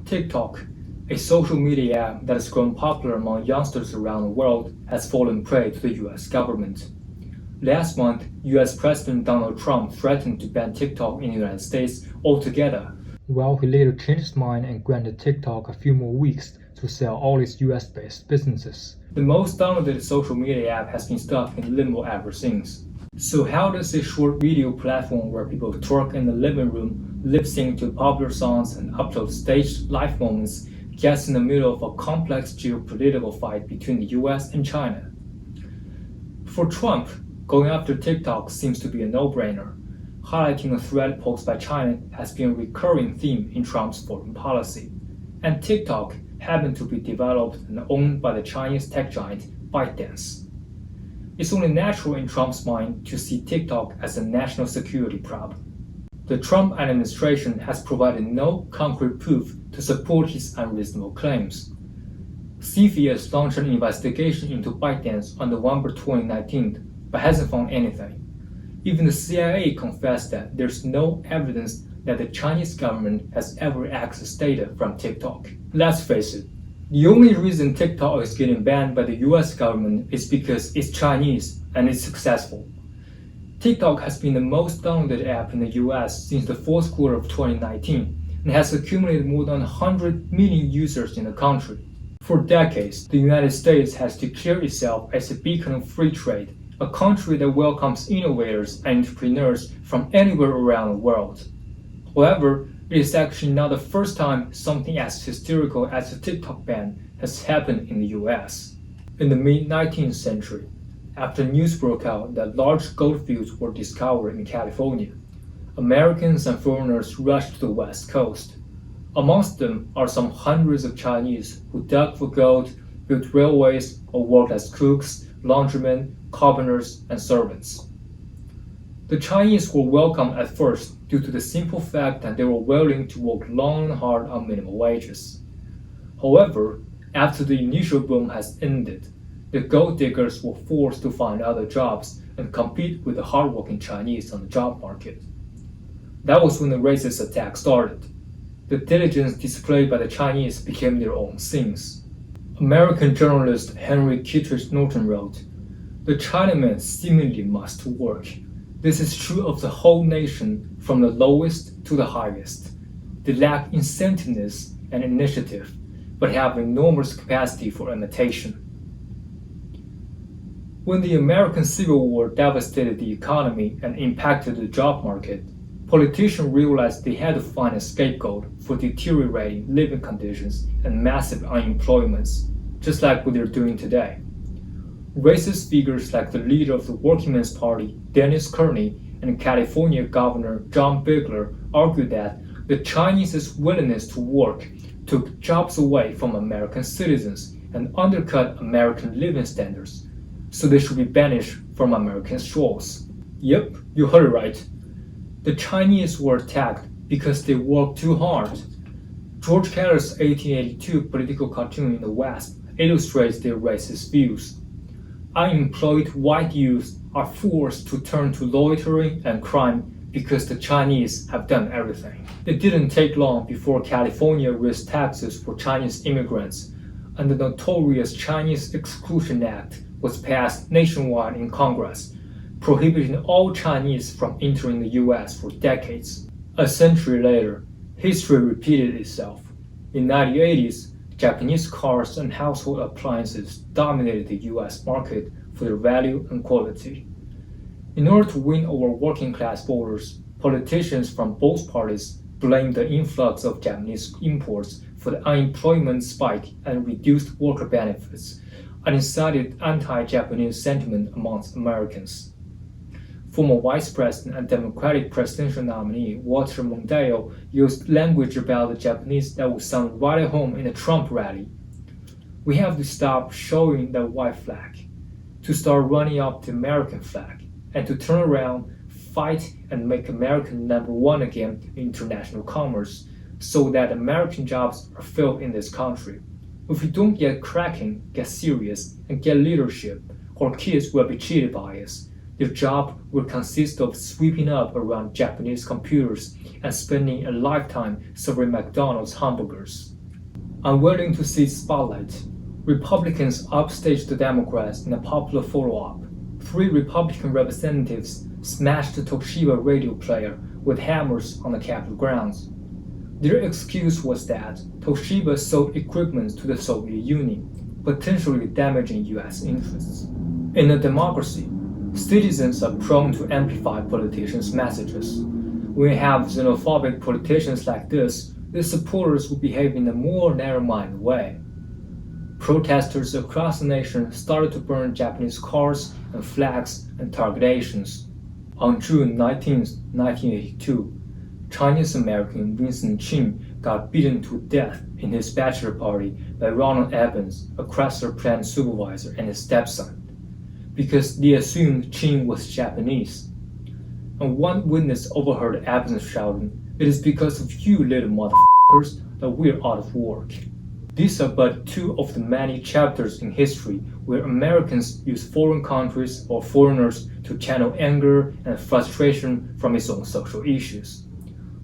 TikTok, a social media app that has grown popular among youngsters around the world, has fallen prey to the US government. Last month, US President Donald Trump threatened to ban TikTok in the United States altogether, while he later changed his mind and granted TikTok a few more weeks to sell all its US-based businesses. The most downloaded social media app has been stuck in limbo ever since. So how does a short video platform where people twerk in the living room, lip-sync to popular songs, and upload staged live moments gets in the middle of a complex geopolitical fight between the US and China? For Trump, going after TikTok seems to be a no-brainer. Highlighting a threat posed by China has been a recurring theme in Trump's foreign policy. And TikTok happened to be developed and owned by the Chinese tech giant ByteDance. It's only natural in Trump's mind to see TikTok as a national security problem. The Trump administration has provided no concrete proof to support his unreasonable claims. CFIUS launched an investigation into ByteDance on November 2019, but hasn't found anything. Even the CIA confessed that there's no evidence that the Chinese government has ever accessed data from TikTok. Let's face it, the only reason TikTok is getting banned by the US government is because it's Chinese and it's successful. TikTok has been the most downloaded app in the US since the fourth quarter of 2019 and has accumulated more than 100 million users in the country. For decades, the United States has declared itself as a beacon of free trade, a country that welcomes innovators and entrepreneurs from anywhere around the world. However, it is actually not the first time something as hysterical as a TikTok ban has happened in the US. In the mid-19th century, after news broke out that large gold fields were discovered in California, Americans and foreigners rushed to the West Coast. Amongst them are some hundreds of Chinese who dug for gold, built railways, or worked as cooks, laundrymen, carpenters, and servants. The Chinese were welcome at first due to the simple fact that they were willing to work long and hard on minimum wages. However, after the initial boom has ended, the gold diggers were forced to find other jobs and compete with the hardworking Chinese on the job market. That was when the racist attack started. The diligence displayed by the Chinese became their own sins. American journalist Henry Kittredge Norton wrote, "The Chinamen seemingly must work. This is true of the whole nation from the lowest to the highest. They lack incentiveness and initiative, but have enormous capacity for imitation." When the American Civil War devastated the economy and impacted the job market, politicians realized they had to find a scapegoat for deteriorating living conditions and massive unemployment, just like what they're doing today. Racist figures like the leader of the Workingmen's Party, Dennis Kearney, and California Governor John Bigler argued that the Chinese's willingness to work took jobs away from American citizens and undercut American living standards, so they should be banished from American shores. Yep, you heard it right. The Chinese were attacked because they worked too hard. George Keller's 1882 political cartoon in the West illustrates their racist views. Unemployed white youth are forced to turn to loitering and crime because the Chinese have done everything. It didn't take long before California raised taxes for Chinese immigrants, and the notorious Chinese Exclusion Act was passed nationwide in Congress, prohibiting all Chinese from entering the US for decades. A century later, history repeated itself. In the 1980s, Japanese cars and household appliances dominated the US market for their value and quality. In order to win over working-class voters, politicians from both parties blamed the influx of Japanese imports for the unemployment spike and reduced worker benefits, and incited anti-Japanese sentiment amongst Americans. Former Vice President and Democratic presidential nominee Walter Mondale used language about the Japanese that would sound right at home in a Trump rally. "We have to stop showing the white flag, to start running up the American flag, and to turn around, fight, and make America number one again in international commerce, so that American jobs are filled in this country. If we don't get cracking, get serious, and get leadership, our kids will be cheated by us. Their job will consist of sweeping up around Japanese computers and spending a lifetime serving McDonald's hamburgers." Unwilling to see spotlight, Republicans upstaged the Democrats in a popular photo-op. 3 Republican representatives smashed the Toshiba radio player with hammers on the Capitol grounds. Their excuse was that Toshiba sold equipment to the Soviet Union, potentially damaging U.S. interests. In a democracy, citizens are prone to amplify politicians' messages. When you have xenophobic politicians like this, their supporters will behave in a more narrow-minded way. Protesters across the nation started to burn Japanese cars and flags and target Asians. On June 19, 1982, Chinese-American Winston Chin got beaten to death in his bachelor party by Ronald Evans, a Chrysler plant supervisor, and his stepson, because they assumed Chin was Japanese. And one witness overheard Evans shouting, "It is because of you little motherfuckers that we're out of work." These are but 2 of the many chapters in history where Americans use foreign countries or foreigners to channel anger and frustration from its own social issues.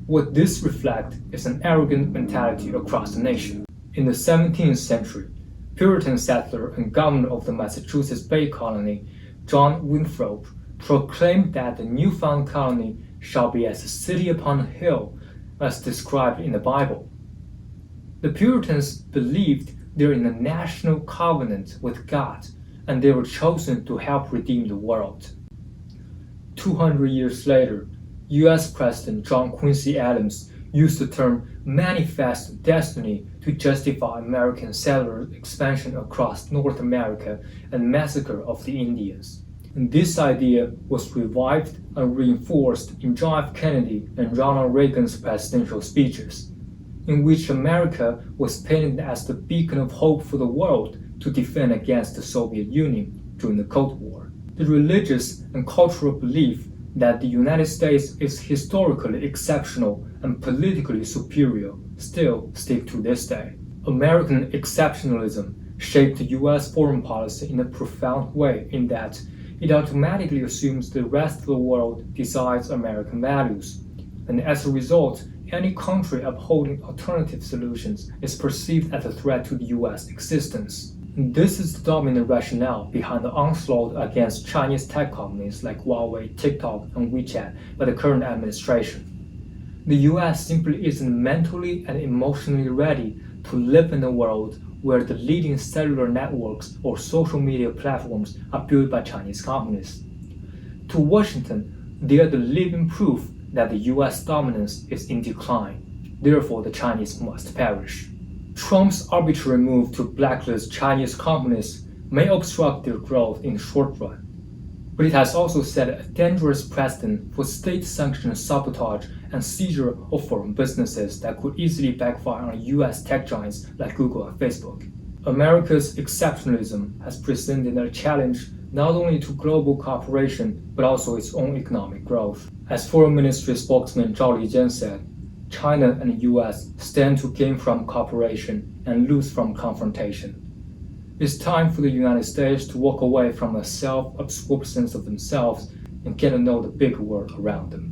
What this reflects is an arrogant mentality across the nation. In the 17th century, Puritan settler and governor of the Massachusetts Bay Colony, John Winthrop, proclaimed that the newfound colony shall be as a city upon a hill, as described in the Bible. The Puritans believed they're in a national covenant with God, and they were chosen to help redeem the world. 200 years later, U.S. President John Quincy Adams used the term manifest destiny to justify American settler expansion across North America and massacre of the Indians. And this idea was revived and reinforced in John F. Kennedy and Ronald Reagan's presidential speeches, in which America was painted as the beacon of hope for the world to defend against the Soviet Union during the Cold War. The religious and cultural belief that the United States is historically exceptional and politically superior still stick to this day. American exceptionalism shaped the U.S. foreign policy in a profound way in that it automatically assumes the rest of the world decides American values, and as a result, any country upholding alternative solutions is perceived as a threat to the U.S. existence. And this is the dominant rationale behind the onslaught against Chinese tech companies like Huawei, TikTok, and WeChat by the current administration. The U.S. simply isn't mentally and emotionally ready to live in a world where the leading cellular networks or social media platforms are built by Chinese companies. To Washington, they are the living proof that the U.S. dominance is in decline. Therefore, the Chinese must perish. Trump's arbitrary move to blacklist Chinese companies may obstruct their growth in the short run, but it has also set a dangerous precedent for state-sanctioned sabotage and seizure of foreign businesses that could easily backfire on U.S. tech giants like Google and Facebook. America's exceptionalism has presented a challenge not only to global cooperation but also its own economic growth. As Foreign Ministry spokesman Zhao Lijian said, China and the U.S. stand to gain from cooperation and lose from confrontation. It's time for the United States to walk away from a self-absorbed sense of themselves and get to know the big world around them.